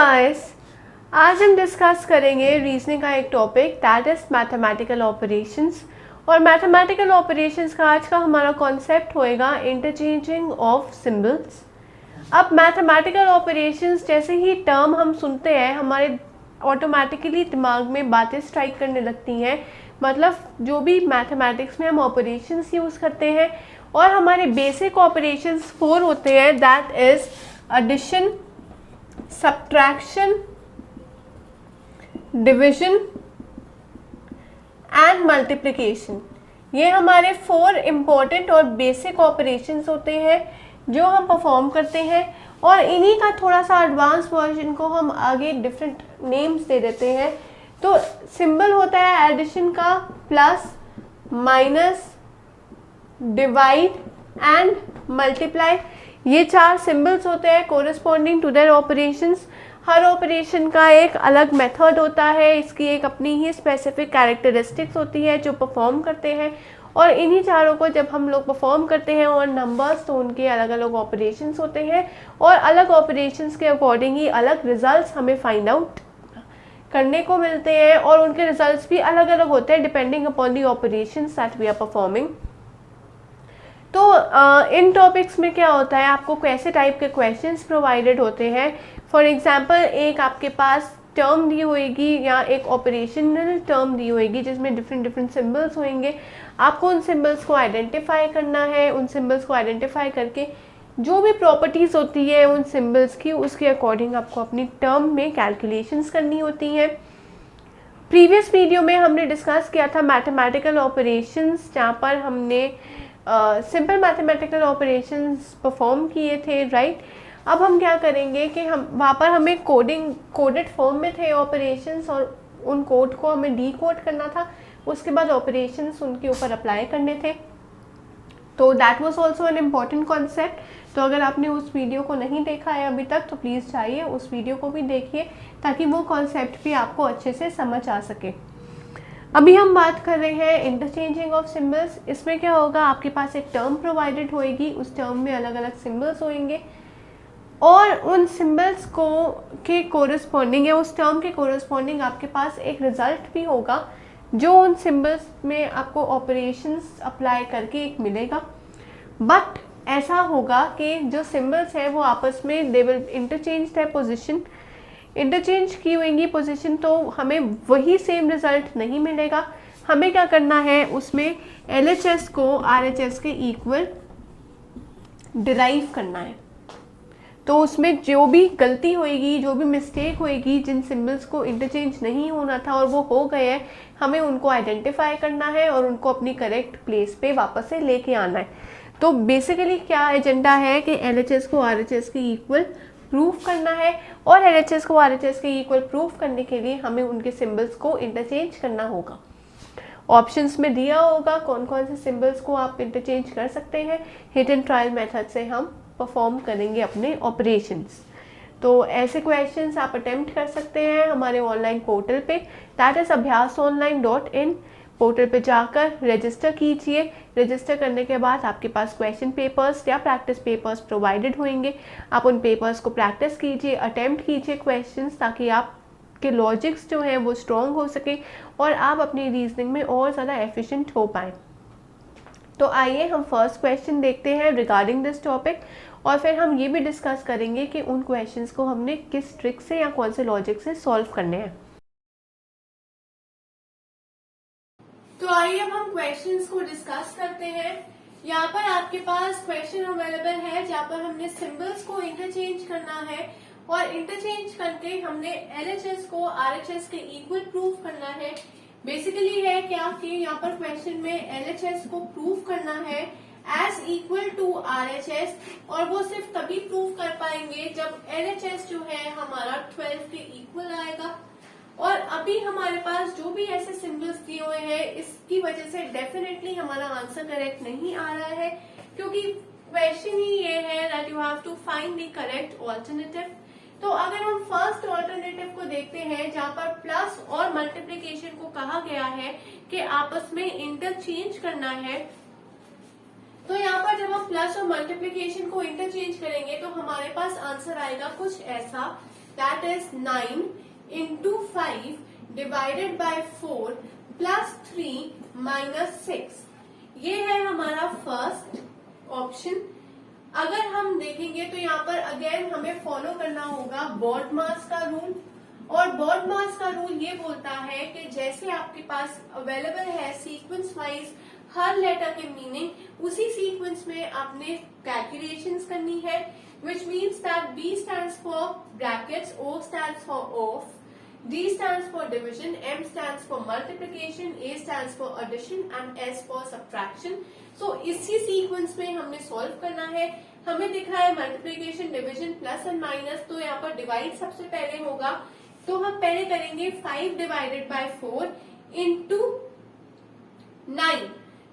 Guys, आज हम discuss करेंगे रीजनिंग का एक topic that is mathematical operations. और मैथमेटिकल ऑपरेशंस का आज का हमारा कॉन्सेप्ट होएगा इंटरचेंजिंग ऑफ सिंबल्स। अब मैथमेटिकल ऑपरेशंस जैसे ही टर्म हम सुनते हैं हमारे ऑटोमेटिकली दिमाग में बातें स्ट्राइक करने लगती हैं। मतलब जो भी मैथमेटिक्स में हम ऑपरेशंस यूज़ करते हैं और हमारे बेसिक ऑपरेशंस 4 होते हैं, that is addition, subtraction, division and multiplication. ये हमारे 4 इम्पॉर्टेंट और बेसिक ऑपरेशंस होते हैं जो हम परफॉर्म करते हैं, और इन्हीं का थोड़ा सा एडवांस वर्जन को हम आगे डिफरेंट नेम्स दे देते हैं। तो सिंबल होता है एडिशन का plus, minus, divide and multiply. ये 4 सिंबल्स होते हैं कोरिस्पॉन्डिंग टू देयर ऑपरेशंस। हर ऑपरेशन का एक अलग मेथड होता है, इसकी एक अपनी ही स्पेसिफिक कैरेक्टरिस्टिक्स होती है जो परफॉर्म करते हैं, और इन्हीं चारों को जब हम लोग परफॉर्म करते हैं और नंबर्स, तो उनके अलग अलग ऑपरेशंस होते हैं और अलग ऑपरेशंस के अकॉर्डिंग ही अलग रिजल्ट्स हमें फाइंड आउट करने को मिलते हैं, और उनके रिजल्ट्स भी अलग अलग होते हैं depending upon the operations that we are performing. तो इन टॉपिक्स में क्या होता है, आपको कैसे टाइप के क्वेश्चंस प्रोवाइडेड होते हैं। फॉर एग्जांपल, एक आपके पास टर्म दी होएगी या एक ऑपरेशनल टर्म दी होएगी जिसमें डिफरेंट डिफरेंट सिंबल्स होंगे। आपको उन सिंबल्स को आइडेंटिफाई करना है। उन सिंबल्स को आइडेंटिफाई करके जो भी प्रॉपर्टीज़ होती है उन सिंबल्स की, उसके अकॉर्डिंग आपको अपनी टर्म में कैलकुलेशंस करनी होती हैं। प्रीवियस वीडियो में हमने डिस्कस किया था मैथमेटिकल ऑपरेशंस, जहाँ पर हमने सिंपल मैथमेटिकल ऑपरेशंस परफॉर्म किए थे, राइट। अब हम क्या करेंगे कि हम वहाँ पर हमें कोडेड फॉर्म में थे ऑपरेशंस, और उन कोड को हमें डीकोड करना था। उसके बाद ऑपरेशंस उनके ऊपर अप्लाई करने थे। तो that was also an important concept. तो अगर आपने उस वीडियो को नहीं देखा है अभी तक तो प्लीज़ जाइए उस वीडियो को भी देखिए, ताकि वो कॉन्सेप्ट भी आपको अच्छे से समझ आ सके। अभी हम बात कर रहे हैं इंटरचेंजिंग ऑफ सिंबल्स। इसमें क्या होगा, आपके पास एक टर्म प्रोवाइडेड होएगी, उस टर्म में अलग अलग सिंबल्स होंगे, और उन सिंबल्स को के कोरिस्पॉन्डिंग या उस टर्म के कोरिस्पॉन्डिंग आपके पास एक रिजल्ट भी होगा जो उन सिंबल्स में आपको ऑपरेशंस अप्लाई करके एक मिलेगा। बट ऐसा होगा कि जो सिंबल्स हैं वो आपस में they will interchange their position. Interchange की हुई पोजीशन, तो हमें वही सेम रिजल्ट नहीं मिलेगा। हमें क्या करना है, उसमें LHS को RHS के इक्वल डिराइव करना है। तो उसमें जो भी गलती होएगी, जो भी मिस्टेक होएगी, जिन सिंबल्स को इंटरचेंज नहीं होना था और वो हो गए हैं, हमें उनको आइडेंटिफाई करना है और उनको अपनी करेक्ट प्लेस पे वापस से लेके आना है। तो बेसिकली क्या एजेंडा है कि LHS को RHS के इक्वल प्रूफ करना है, और LHS को RHS के इक्वल प्रूफ करने के लिए हमें उनके सिंबल्स को इंटरचेंज करना होगा। ऑप्शंस में दिया होगा कौन कौन से सिंबल्स को आप इंटरचेंज कर सकते हैं। हिट एंड ट्रायल मेथड से हम परफॉर्म करेंगे अपने ऑपरेशंस। तो ऐसे क्वेश्चंस आप अटेम्प्ट कर सकते हैं हमारे ऑनलाइन पोर्टल पे, दैट इज abhyasonline.in। पोर्टल पे जाकर रजिस्टर कीजिए। रजिस्टर करने के बाद आपके पास क्वेश्चन पेपर्स या प्रैक्टिस पेपर्स प्रोवाइडेड होंगे। आप उन पेपर्स को प्रैक्टिस कीजिए, अटेम्प्ट कीजिए क्वेश्चंस, ताकि आपके लॉजिक्स जो हैं वो स्ट्रॉन्ग हो सके और आप अपनी रीजनिंग में और ज़्यादा एफिशिएंट हो पाएँ। तो आइए हम फर्स्ट क्वेश्चन देखते हैं रिगार्डिंग दिस टॉपिक, और फिर हम ये भी डिस्कस करेंगे कि उन क्वेश्चंस को हमने किस ट्रिक से या कौन से लॉजिक से सॉल्व करने हैं। तो आइए अब हम क्वेश्चंस को डिस्कस करते हैं। यहाँ पर आपके पास क्वेश्चन अवेलेबल है जहाँ पर हमने सिंबल्स को इंटरचेंज करना है, और इंटरचेंज करके हमने LHS को RHS के इक्वल प्रूफ करना है। बेसिकली है क्या कि यहाँ पर क्वेश्चन में LHS को प्रूफ करना है एज इक्वल टू RHS, और वो सिर्फ तभी प्रूफ कर पाएंगे जब LHS जो है हमारा 12 के इक्वल आएगा। और अभी हमारे पास जो भी ऐसे सिंबल्स दिए हुए हैं, इसकी वजह से डेफिनेटली हमारा आंसर करेक्ट नहीं आ रहा है, क्योंकि क्वेश्चन ही ये है that you have to find the correct alternative. तो अगर हम फर्स्ट ऑल्टरनेटिव को देखते हैं, जहाँ पर प्लस और मल्टीप्लिकेशन को कहा गया है कि आपस में इंटरचेंज करना है, तो यहाँ पर जब हम प्लस और मल्टीप्लिकेशन को इंटरचेंज करेंगे तो हमारे पास आंसर आएगा कुछ ऐसा that is 9 into 5 divided by 4 plus 3 minus 6। ये है हमारा फर्स्ट ऑप्शन। अगर हम देखेंगे तो यहाँ पर अगेन हमें फॉलो करना होगा BODMAS का रूल, और BODMAS का रूल ये बोलता है कि जैसे आपके पास अवेलेबल है सीक्वेंस वाइज हर लेटर के मीनिंग, उसी सीक्वेंस में आपने कैलकुलेशंस करनी है, which means that B stands for brackets, O stands for off, D stands for division, M stands for multiplication, A stands for addition and S for subtraction। So इसी sequence में हमने solve करना है। हमें दिख रहा है multiplication, division, plus and minus, तो यहाँ पर डिवाइड सबसे पहले होगा। तो हम पहले करेंगे 5 divided by 4 into 9,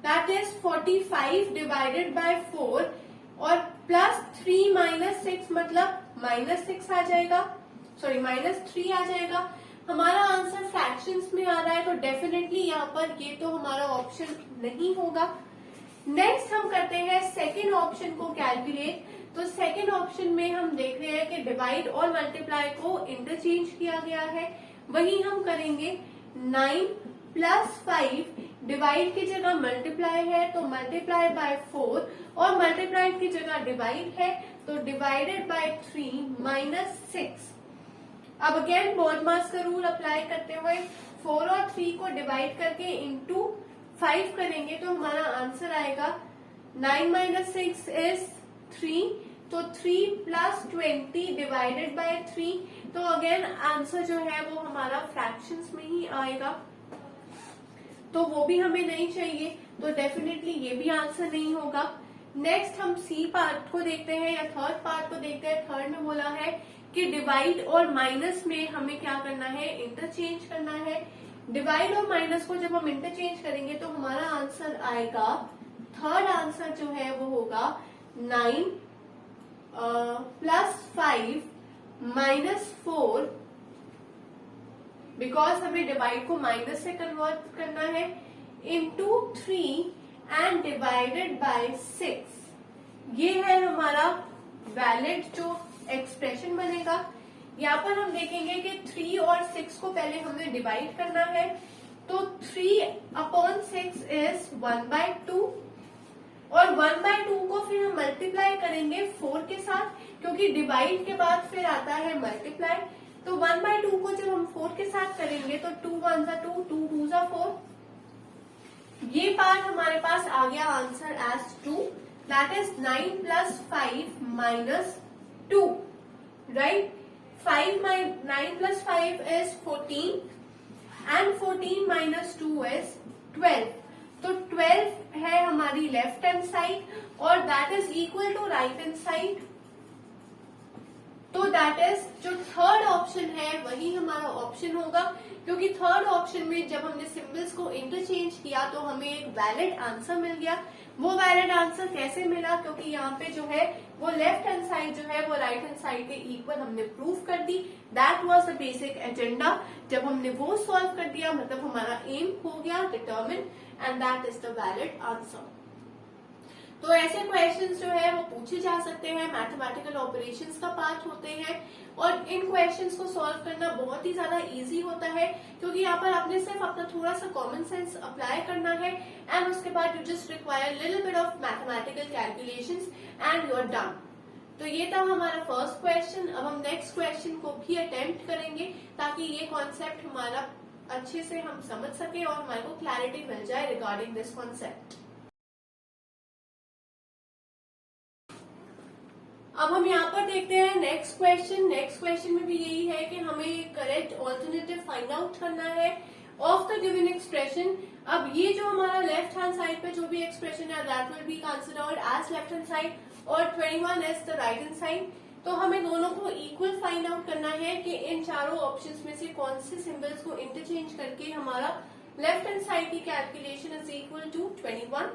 that is 45 divided by 4 और प्लस 3 माइनस 6 मतलब माइनस 6 आ जाएगा, सॉरी माइनस 3 आ जाएगा। हमारा आंसर फ्रैक्शंस में आ रहा है, तो डेफिनेटली यहाँ पर ये तो हमारा ऑप्शन नहीं होगा। नेक्स्ट हम करते हैं सेकेंड ऑप्शन को कैलकुलेट। तो सेकेंड ऑप्शन में हम देख रहे हैं कि डिवाइड और मल्टीप्लाई को इंटरचेंज किया गया है, वही हम करेंगे। 9 प्लस 5 डिवाइड की जगह मल्टीप्लाई है तो मल्टीप्लाई बाय 4, और मल्टीप्लाई की जगह डिवाइड है तो डिवाइडेड बाय 3 माइनस 6। अब अगेन BODMAS का रूल अप्लाई करते हुए 4 और 3 को डिवाइड करके इंटू 5 करेंगे तो हमारा आंसर आएगा 9 माइनस 6 इज 3, तो 3 प्लस 20 डिवाइडेड बाय 3, तो अगेन आंसर जो है वो हमारा फ्रैक्शंस में ही आएगा, तो वो भी हमें नहीं चाहिए, तो डेफिनेटली ये भी आंसर नहीं होगा। नेक्स्ट हम सी पार्ट को देखते हैं या थर्ड पार्ट को देखते हैं। थर्ड में बोला है कि डिवाइड और माइनस में हमें क्या करना है, इंटरचेंज करना है। डिवाइड और माइनस को जब हम इंटरचेंज करेंगे तो हमारा आंसर आएगा, थर्ड आंसर जो है वो होगा 9 प्लस 5 माइनस 4, बिकॉज हमें डिवाइड को माइनस से कन्वर्ट करना है, इंटू 3 एंड डिवाइडेड बाय 6। ये है हमारा वैलिड जो एक्सप्रेशन बनेगा। यहाँ पर हम देखेंगे कि 3 और 6 को पहले हमने डिवाइड करना है, तो 3/6 इज 1/2, और 1/2 को फिर हम मल्टीप्लाई करेंगे 4 के साथ, क्योंकि डिवाइड के बाद फिर आता है मल्टीप्लाई। तो 1/2 को जब हम 4 के साथ करेंगे तो 2 1 जा 2, 2 2 जा 4। ये पार्ट हमारे पास आ गया answer as 2, that is 9 plus 5 minus 2, right. 9 plus 5 is 14 and 14 minus 2 is 12। तो 12 है हमारी लेफ्ट हैंड साइड और that is equal to right hand side. तो दैट इज जो थर्ड ऑप्शन है वही हमारा ऑप्शन होगा, क्योंकि थर्ड ऑप्शन में जब हमने सिंबल्स को इंटरचेंज किया तो हमें एक वैलिड आंसर मिल गया। वो वैलिड आंसर कैसे मिला, क्योंकि यहाँ पे जो है वो लेफ्ट हैंड साइड जो है वो राइट हैंड साइड के इक्वल हमने प्रूव कर दी। That was the basic agenda. जब हमने वो सॉल्व कर दिया मतलब हमारा एम हो गया determine and that is the valid answer. तो ऐसे क्वेश्चंस जो है वो पूछे जा सकते हैं, मैथमेटिकल ऑपरेशंस का पार्ट होते हैं और इन क्वेश्चंस को सॉल्व करना बहुत ही ज्यादा इजी होता है, क्योंकि यहाँ पर आपने सिर्फ अपना थोड़ा सा कॉमन सेंस अप्लाई करना है एंड उसके बाद you just require little bit of mathematical calculations and you are done. तो ये था हमारा फर्स्ट क्वेश्चन। अब हम नेक्स्ट क्वेश्चन को भी अटेम्प्ट करेंगे ताकि ये कॉन्सेप्ट हमारा अच्छे से हम समझ सके और हमारे को क्लैरिटी मिल जाए रिगार्डिंग दिस कॉन्सेप्ट। अब हम यहाँ पर देखते हैं नेक्स्ट क्वेश्चन। नेक्स्ट क्वेश्चन में भी यही है कि हमें करेक्ट ऑल्टरनेटिव फाइंड आउट करना है ऑफ द गिवन एक्सप्रेशन। अब ये जो हमारा लेफ्ट हैंड साइड पे जो भी एक्सप्रेशन है that will be considered as left hand side और 21 as the right hand side. तो हमें दोनों को इक्वल फाइंड आउट करना है कि इन चारों ऑप्शंस में से कौन से सिंबल्स को इंटरचेंज करके हमारा लेफ्ट हैंड साइड की कैलकुलेशन इज इक्वल टू 21।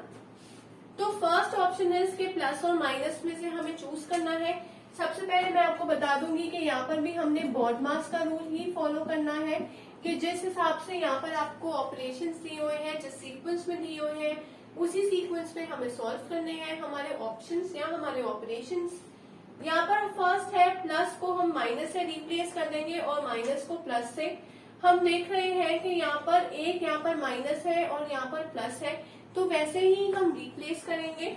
तो फर्स्ट ऑप्शन है इसके प्लस और माइनस में से हमें चूज करना है। सबसे पहले मैं आपको बता दूंगी कि यहाँ पर भी हमने BODMAS का रूल ही फॉलो करना है कि जिस हिसाब से यहाँ पर आपको ऑपरेशंस दिए हुए हैं, जिस सीक्वेंस में दिए हुए हैं उसी सीक्वेंस में हमें सॉल्व करने हैं हमारे ऑप्शंस या हमारे ऑपरेशंस। यहाँ पर फर्स्ट है प्लस को हम माइनस से रिप्लेस कर देंगे और माइनस को प्लस से। हम देख रहे हैं कि यहाँ पर एक यहाँ पर माइनस है और यहाँ पर प्लस है, तो वैसे ही हम रिप्लेस करेंगे।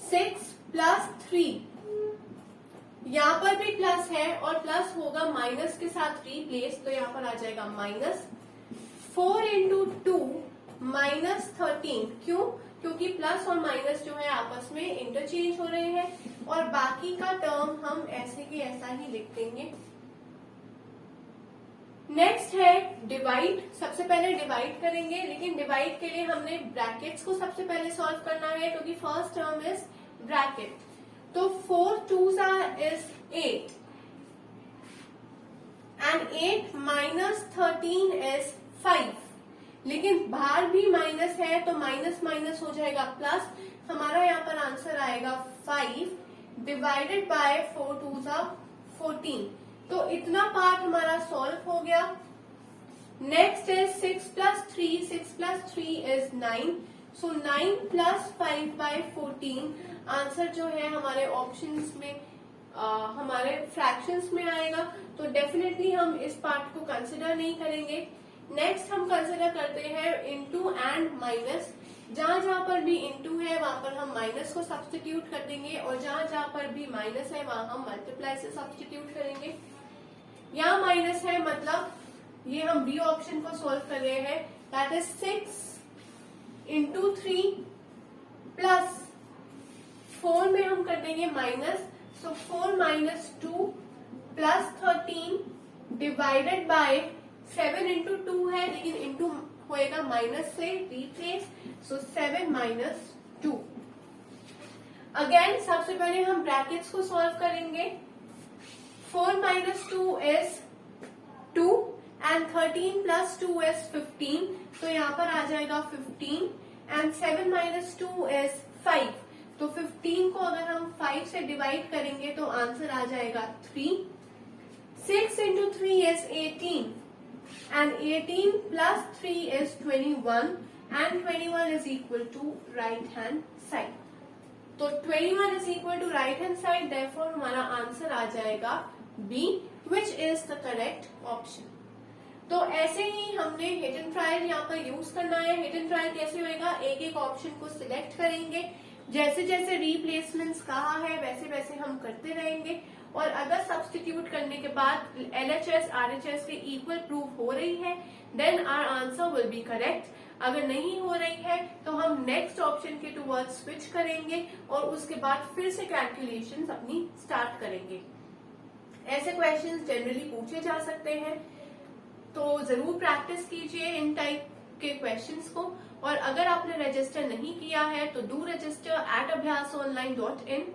6 प्लस 3, यहाँ पर भी प्लस है और प्लस होगा माइनस के साथ रिप्लेस, तो यहाँ पर आ जाएगा माइनस। 4 इंटू 2 माइनस 13, क्यों? क्योंकि प्लस और माइनस जो है आपस में इंटरचेंज हो रहे हैं, और बाकी का टर्म हम ऐसे की ऐसा ही लिख देंगे। नेक्स्ट है डिवाइड। सबसे पहले डिवाइड करेंगे, लेकिन डिवाइड के लिए हमने ब्रैकेट्स को सबसे पहले सॉल्व करना है, क्योंकि फर्स्ट टर्म इज ब्रैकेट। तो 4 2s is 8 and 8 minus 13 is 5, लेकिन बाहर भी माइनस है तो माइनस माइनस हो जाएगा प्लस। हमारा यहाँ पर आंसर आएगा 5 डिवाइडेड बाय 4 2s 14। तो इतना पार्ट हमारा सॉल्व हो गया। Next is 6 plus 3, 6 plus 3 is 9, so 9 plus 5 by 14। Answer जो है हमारे ऑप्शंस में हमारे फ्रैक्शंस में आएगा, तो डेफिनेटली हम इस पार्ट को कंसिडर नहीं करेंगे। नेक्स्ट हम कंसिडर करते हैं इनटू एंड माइनस। जहां जहां पर भी इनटू है वहां पर हम माइनस को सब्स्टिट्यूट कर देंगे, और जहां जहां पर भी माइनस है वहां हम मल्टीप्लाई से सब्स्टिट्यूट करेंगे। यहाँ माइनस है मतलब ये हम बी ऑप्शन को सॉल्व कर रहे हैं, दैट इज 6 इंटू 3 प्लस 4 में हम कर देंगे minus, so 4 minus 2 plus 13 divided by 7 into 2 है, लेकिन इंटू होएगा माइनस से रिप्लेस, सो 7 माइनस 2। अगेन सबसे पहले हम ब्रैकेट्स को सॉल्व करेंगे। 4 minus 2 is 2 and 13 plus 2 is 15, तो यहाँ पर आ जाएगा 15 and 7 minus 2 is 5, तो 15 को अगर हम 5 से डिवाइड करेंगे तो आंसर आ जाएगा 3। 6 into 3 is 18 and 18 plus 3 is 21 and 21 is equal to right hand side, तो 21 is equal to right hand side, therefore हमारा आंसर आ जाएगा B, which is the correct option। तो ऐसे ही हमने हिट एंड ट्रायल यहाँ पर यूज करना है। हिट एंड ट्रायल कैसे होएगा, एक एक ऑप्शन को सिलेक्ट करेंगे, जैसे जैसे रिप्लेसमेंट्स कहा है वैसे वैसे हम करते रहेंगे, और अगर सब्स्टिट्यूट करने के बाद LHS RHS के इक्वल प्रूव हो रही है then our answer will be correct. अगर नहीं हो रही है तो हम नेक्स्ट ऑप्शन के टुवर्ड्स स्विच करेंगे और उसके बाद फिर से कैलकुलेशंस अपनी स्टार्ट करेंगे। ऐसे क्वेश्चंस जनरली पूछे जा सकते हैं, तो जरूर प्रैक्टिस कीजिए इन टाइप के क्वेश्चंस को। और अगर आपने रजिस्टर नहीं किया है तो do register at abhyasonline.in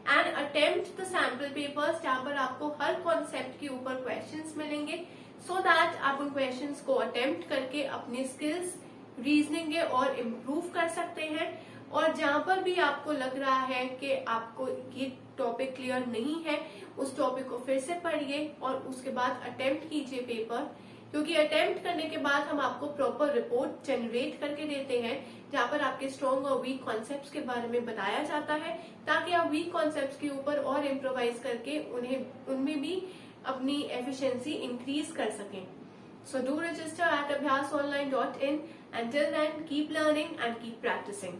and attempt the sample papers, जहां पर आपको हर कॉन्सेप्ट के ऊपर क्वेश्चंस मिलेंगे, सो दैट आप उन क्वेश्चंस को अटेम्प्ट करके अपनी स्किल्स रीजनिंग और इम्प्रूव कर सकते हैं। और जहां पर भी आपको लग रहा है कि आपको ये टॉपिक क्लियर नहीं है, उस टॉपिक को फिर से पढ़िए और उसके बाद अटेम्प्ट कीजिए पेपर, क्योंकि अटेम्प्ट करने के बाद हम आपको प्रॉपर रिपोर्ट जनरेट करके देते हैं, जहां पर आपके स्ट्रॉन्ग और वीक कॉन्सेप्ट्स के बारे में बताया जाता है, ताकि आप वीक कॉन्सेप्ट्स के ऊपर और इम्प्रोवाइज करके उनमें भी अपनी एफिशिएंसी इंक्रीज कर सकें। So do register at abhyasonline.in. Until then, keep learning and keep practicing.